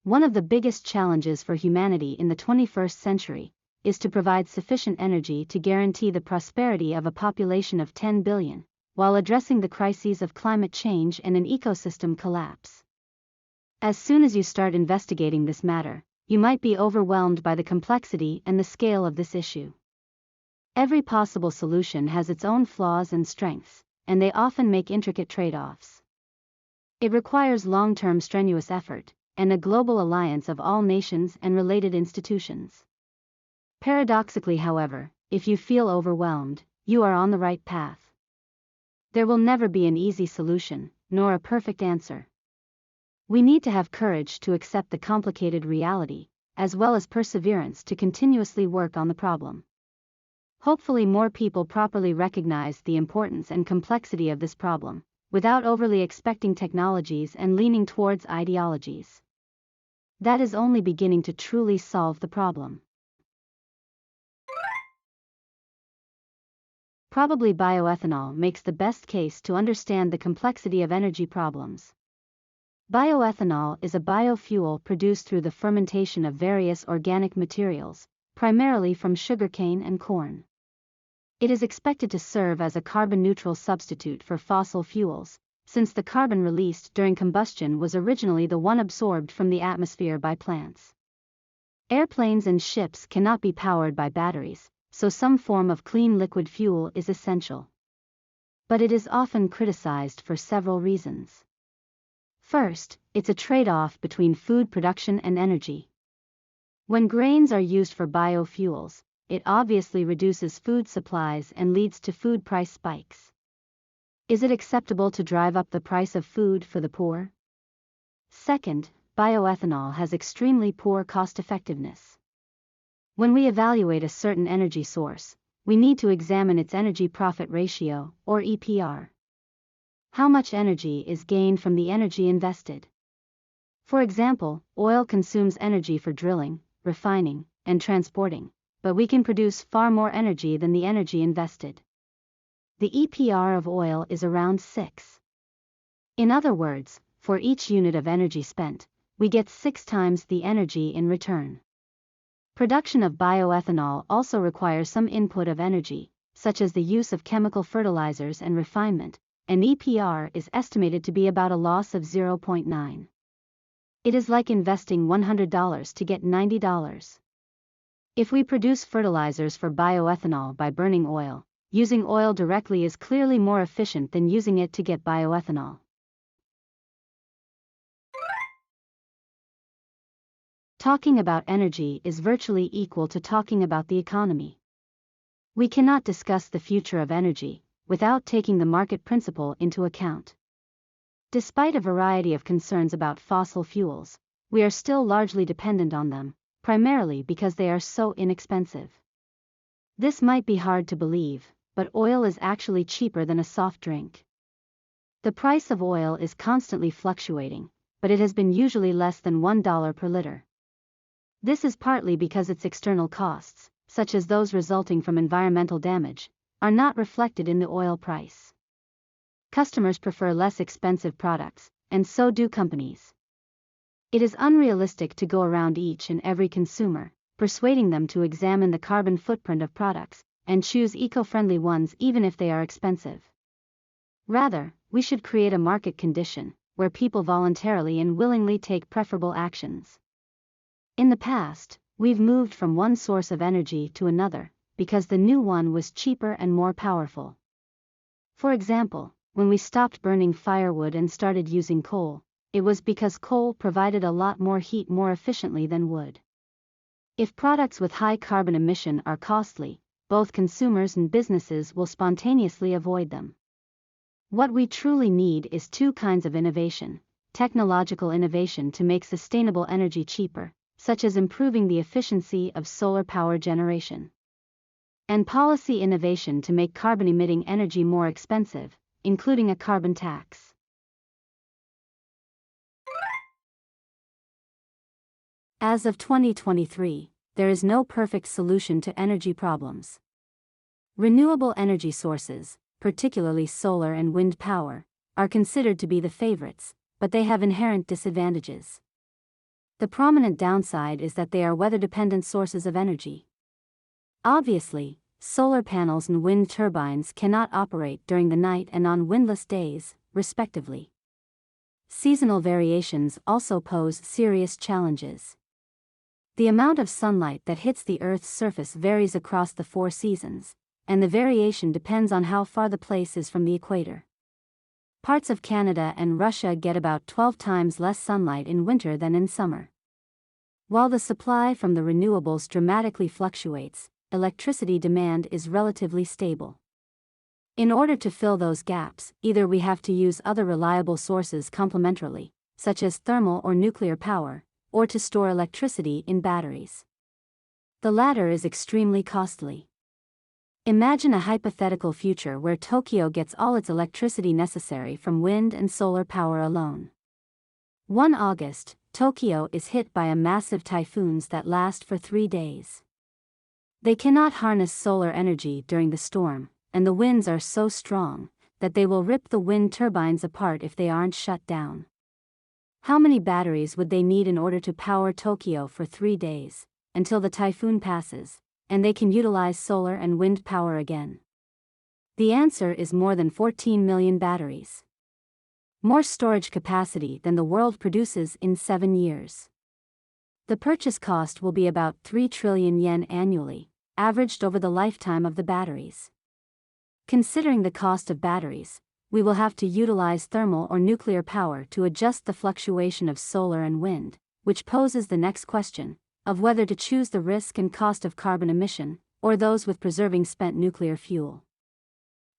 One of the biggest challenges for humanity in the 21st century is to provide sufficient energy to guarantee the prosperity of a population of 10 billion, while addressing the crises of climate change and an ecosystem collapse. As soon as you start investigating this matter, you might be overwhelmed by the complexity and the scale of this issue. Every possible solution has its own flaws and strengths, and they often make intricate trade-offs. It requires long-term strenuous effort, and a global alliance of all nations and related institutions. Paradoxically, however, if you feel overwhelmed, you are on the right path. There will never be an easy solution, nor a perfect answer. We need to have courage to accept the complicated reality, as well as perseverance to continuously work on the problem. Hopefully, more people properly recognize the importance and complexity of this problem, without overly expecting technologies and leaning towards ideologies. That is only beginning to truly solve the problem. Probably bioethanol makes the best case to understand the complexity of energy problems. Bioethanol is a biofuel produced through the fermentation of various organic materials, primarily from sugarcane and corn. It is expected to serve as a carbon-neutral substitute for fossil fuels, since the carbon released during combustion was originally the one absorbed from the atmosphere by plants. Airplanes and ships cannot be powered by batteries, so some form of clean liquid fuel is essential. But it is often criticized for several reasons. First, it's a trade-off between food production and energy. When grains are used for biofuels, it obviously reduces food supplies and leads to food price spikes. Is it acceptable to drive up the price of food for the poor? Second, bioethanol has extremely poor cost-effectiveness. When we evaluate a certain energy source, we need to examine its energy profit ratio, or EPR. How much energy is gained from the energy invested? For example, oil consumes energy for drilling, refining, and transporting, but we can produce far more energy than the energy invested. The EPR of oil is around 6. In other words, for each unit of energy spent, we get 6 times the energy in return. Production of bioethanol also requires some input of energy, such as the use of chemical fertilizers and refinement, and EPR is estimated to be about a loss of 0.9. It is like investing $100 to get $90. If we produce fertilizers for bioethanol by burning oil, using oil directly is clearly more efficient than using it to get bioethanol. Talking about energy is virtually equal to talking about the economy. We cannot discuss the future of energy without taking the market principle into account. Despite a variety of concerns about fossil fuels, we are still largely dependent on them, primarily because they are so inexpensive. This might be hard to believe, but oil is actually cheaper than a soft drink. The price of oil is constantly fluctuating, but it has been usually less than $1 per liter. This is partly because its external costs, such as those resulting from environmental damage, are not reflected in the oil price. Customers prefer less expensive products, and so do companies. It is unrealistic to go around each and every consumer, persuading them to examine the carbon footprint of products, and choose eco-friendly ones even if they are expensive. Rather, we should create a market condition, where people voluntarily and willingly take preferable actions. In the past, we've moved from one source of energy to another, because the new one was cheaper and more powerful. For example, when we stopped burning firewood and started using coal, it was because coal provided a lot more heat more efficiently than wood. If products with high carbon emission are costly, both consumers and businesses will spontaneously avoid them. What we truly need is two kinds of innovation: technological innovation to make sustainable energy cheaper, such as improving the efficiency of solar power generation, and policy innovation to make carbon-emitting energy more expensive, including a carbon tax. As of 2023, there is no perfect solution to energy problems. Renewable energy sources, particularly solar and wind power, are considered to be the favorites, but they have inherent disadvantages. The prominent downside is that they are weather-dependent sources of energy. Obviously, solar panels and wind turbines cannot operate during the night and on windless days, respectively. Seasonal variations also pose serious challenges. The amount of sunlight that hits the Earth's surface varies across the 4 seasons, and the variation depends on how far the place is from the equator. Parts of Canada and Russia get about 12 times less sunlight in winter than in summer. While the supply from the renewables dramatically fluctuates, electricity demand is relatively stable. In order to fill those gaps, either we have to use other reliable sources complementarily, such as thermal or nuclear power, or to store electricity in batteries. The latter is extremely costly. Imagine a hypothetical future where Tokyo gets all its electricity necessary from wind and solar power alone. One August, Tokyo is hit by a massive typhoons that last for 3 days. They cannot harness solar energy during the storm, and the winds are so strong that they will rip the wind turbines apart if they aren't shut down. How many batteries would they need in order to power Tokyo for 3 days, until the typhoon passes, and they can utilize solar and wind power again? The answer is more than 14 million batteries. More storage capacity than the world produces in 7 years. The purchase cost will be about 3 trillion yen annually, averaged over the lifetime of the batteries. Considering the cost of batteries, we will have to utilize thermal or nuclear power to adjust the fluctuation of solar and wind, which poses the next question of whether to choose the risk and cost of carbon emission, or those with preserving spent nuclear fuel.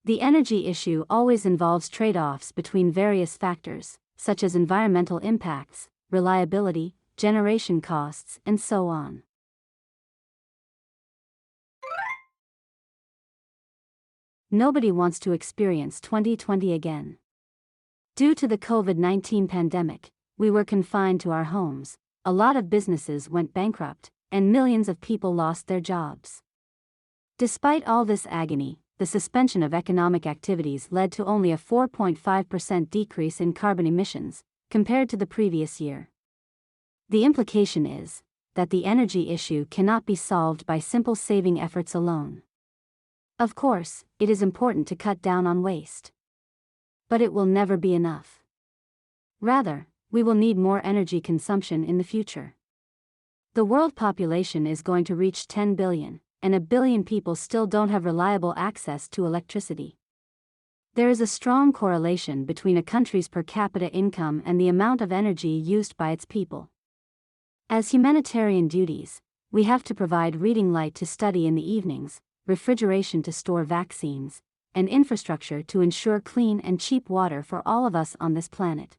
The energy issue always involves trade-offs between various factors, such as environmental impacts, reliability, generation costs, and so on. Nobody wants to experience 2020 again. Due to the COVID-19 pandemic, we were confined to our homes, a lot of businesses went bankrupt, and millions of people lost their jobs. Despite all this agony, the suspension of economic activities led to only a 4.5% decrease in carbon emissions, compared to the previous year. The implication is that the energy issue cannot be solved by simple saving efforts alone. Of course, it is important to cut down on waste. But it will never be enough. Rather, we will need more energy consumption in the future. The world population is going to reach 10 billion, and 1 billion people still don't have reliable access to electricity. There is a strong correlation between a country's per capita income and the amount of energy used by its people. As humanitarian duties, we have to provide reading light to study in the evenings, refrigeration to store vaccines, and infrastructure to ensure clean and cheap water for all of us on this planet.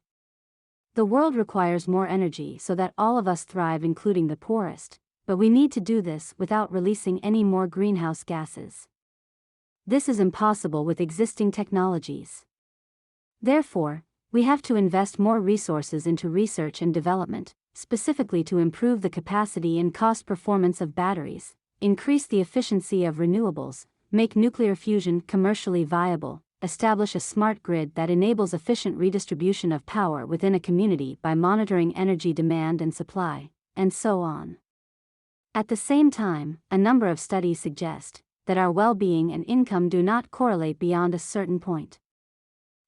The world requires more energy so that all of us thrive, including the poorest, but we need to do this without releasing any more greenhouse gases. This is impossible with existing technologies. Therefore, we have to invest more resources into research and development, specifically to improve the capacity and cost performance of batteries, increase the efficiency of renewables, make nuclear fusion commercially viable, establish a smart grid that enables efficient redistribution of power within a community by monitoring energy demand and supply, and so on. At the same time, a number of studies suggest that our well-being and income do not correlate beyond a certain point.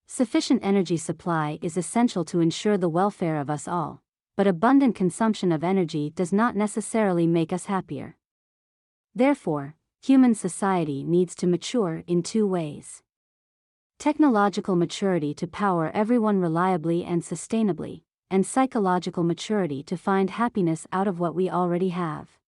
Sufficient energy supply is essential to ensure the welfare of us all, but abundant consumption of energy does not necessarily make us happier. Therefore, human society needs to mature in 2 ways. Technological maturity to power everyone reliably and sustainably, and psychological maturity to find happiness out of what we already have.